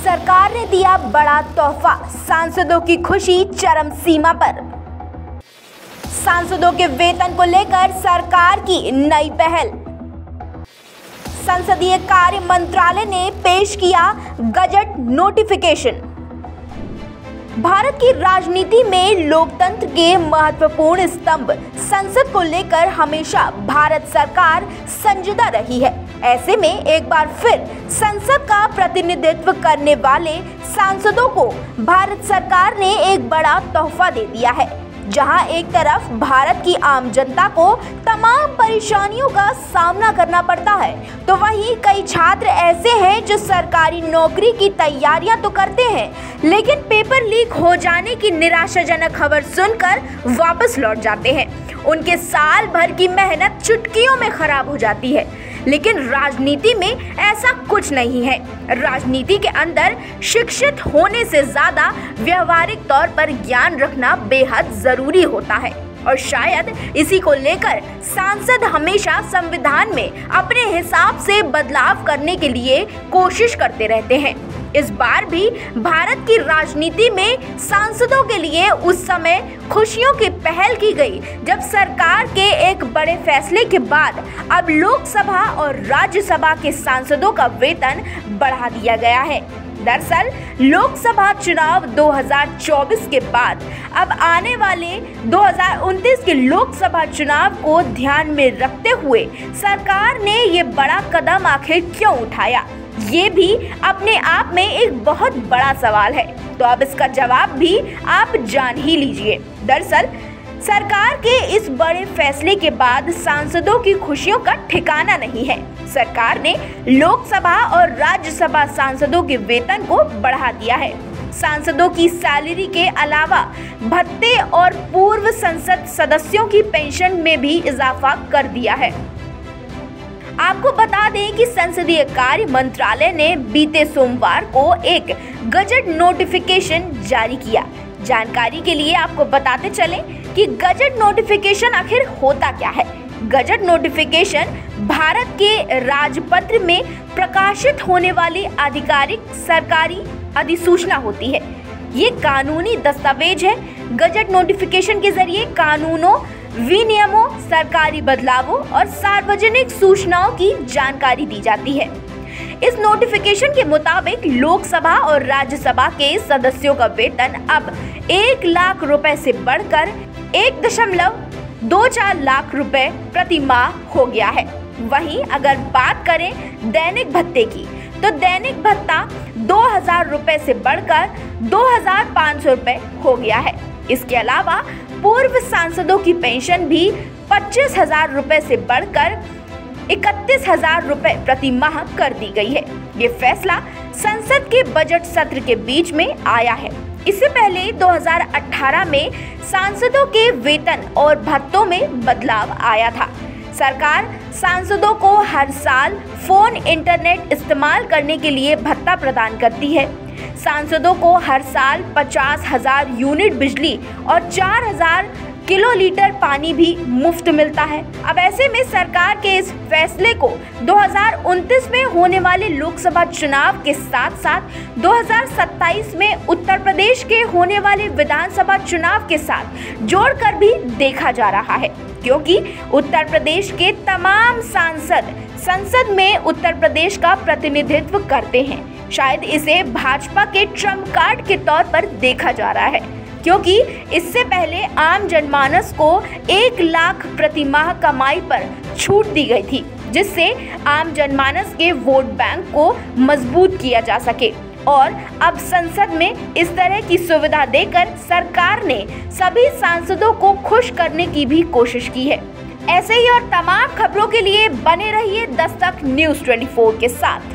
सरकार ने दिया बड़ा तोहफा, सांसदों की खुशी चरम सीमा पर। सांसदों के वेतन को लेकर सरकार की नई पहल। संसदीय कार्य मंत्रालय ने पेश किया गजट नोटिफिकेशन। भारत की राजनीति में लोकतंत्र के महत्वपूर्ण स्तंभ संसद को लेकर हमेशा भारत सरकार संजीदा रही है। ऐसे में एक बार फिर संसद का प्रतिनिधित्व करने वाले सांसदों को भारत सरकार ने एक बड़ा तोहफा दे दिया है। जहां एक तरफ भारत की आम जनता को तमाम परेशानियों का सामना करना पड़ता है, तो वहीं कई छात्र ऐसे हैं जो सरकारी नौकरी की तैयारियां तो करते हैं, लेकिन पेपर लीक हो जाने की निराशाजनक खबर सुनकर वापस लौट जाते हैं। उनके साल भर की मेहनत चुटकियों में खराब हो जाती है। लेकिन राजनीति में ऐसा कुछ नहीं है। राजनीति के अंदर शिक्षित होने से ज्यादा व्यवहारिक तौर पर ज्ञान रखना बेहद जरूरी होता है, और शायद इसी को लेकर सांसद हमेशा संविधान में अपने हिसाब से बदलाव करने के लिए कोशिश करते रहते हैं। इस बार भी भारत की राजनीति में सांसदों के लिए उस समय खुशियों की पहल की गई जब सरकार के एक बड़े फैसले के बाद अब लोकसभा और राज्यसभा के सांसदों का वेतन बढ़ा दिया गया है। दरअसल लोकसभा चुनाव 2024 के बाद अब आने वाले 2029 के लोकसभा चुनाव को ध्यान में रखते हुए सरकार ने ये बड़ा कदम आखिर क्यों उठाया, ये भी अपने आप में एक बहुत बड़ा सवाल है। तो अब इसका जवाब भी आप जान ही लीजिए। दरअसल सरकार के इस बड़े फैसले के बाद सांसदों की खुशियों का ठिकाना नहीं है। सरकार ने लोकसभा और राज्यसभा सांसदों के वेतन को बढ़ा दिया है। सांसदों की सैलरी के अलावा भत्ते और पूर्व संसद सदस्यों की पेंशन में भी इजाफा कर दिया है। आपको बता दें कि संसदीय कार्य मंत्रालय ने बीते सोमवार को एक गजट नोटिफिकेशन जारी किया। जानकारी के लिए आपको बताते चलें कि गजट नोटिफिकेशन आखिर होता क्या है। गजट नोटिफिकेशन भारत के राजपत्र में प्रकाशित होने वाली आधिकारिक सरकारी अधिसूचना होती है। ये कानूनी दस्तावेज है। गजट नोटिफिकेशन के जरिए कानूनों, विनियमों, सरकारी बदलावों और सार्वजनिक सूचनाओं की जानकारी दी जाती है। इस नोटिफिकेशन के मुताबिक लोकसभा और राज्यसभा के सदस्यों का वेतन अब 1 लाख रुपए से बढ़कर 1.24 लाख रुपए प्रति माह हो गया है। वहीं अगर बात करें दैनिक भत्ते की, तो दैनिक भत्ता 2000 रुपए से बढ़कर 2500 रुपए हो गया है। इसके अलावा पूर्व सांसदों की पेंशन भी 25,000 रुपए से बढ़कर 31,000 रुपए प्रति माह कर दी गई है। ये फैसला संसद के बजट सत्र के बीच में आया है। इससे पहले 2018 में सांसदों के वेतन और भत्तों में बदलाव आया था। सरकार सांसदों को हर साल फोन, इंटरनेट इस्तेमाल करने के लिए भत्ता प्रदान करती है। सांसदों को हर साल 50,000 यूनिट बिजली और 4,000 किलोलीटर पानी भी मुफ्त मिलता है। अब ऐसे में सरकार के इस फैसले को 2029 में होने वाले लोकसभा चुनाव के साथ साथ 2027 में उत्तर प्रदेश के होने वाले विधानसभा चुनाव के साथ जोड़कर भी देखा जा रहा है, क्योंकि उत्तर प्रदेश के तमाम सांसद संसद में उत्तर प्रदेश का प्रतिनिधित्व करते हैं। शायद इसे भाजपा के ट्रम्प कार्ड के तौर पर देखा जा रहा है, क्योंकि इससे पहले आम जनमानस को 1 लाख प्रति माह कमाई पर छूट दी गई थी, जिससे आम जनमानस के वोट बैंक को मजबूत किया जा सके। और अब संसद में इस तरह की सुविधा देकर सरकार ने सभी सांसदों को खुश करने की भी कोशिश की है। ऐसे ही और तमाम खबरों के लिए बने रहिए दस्तक न्यूज़ 24 के साथ।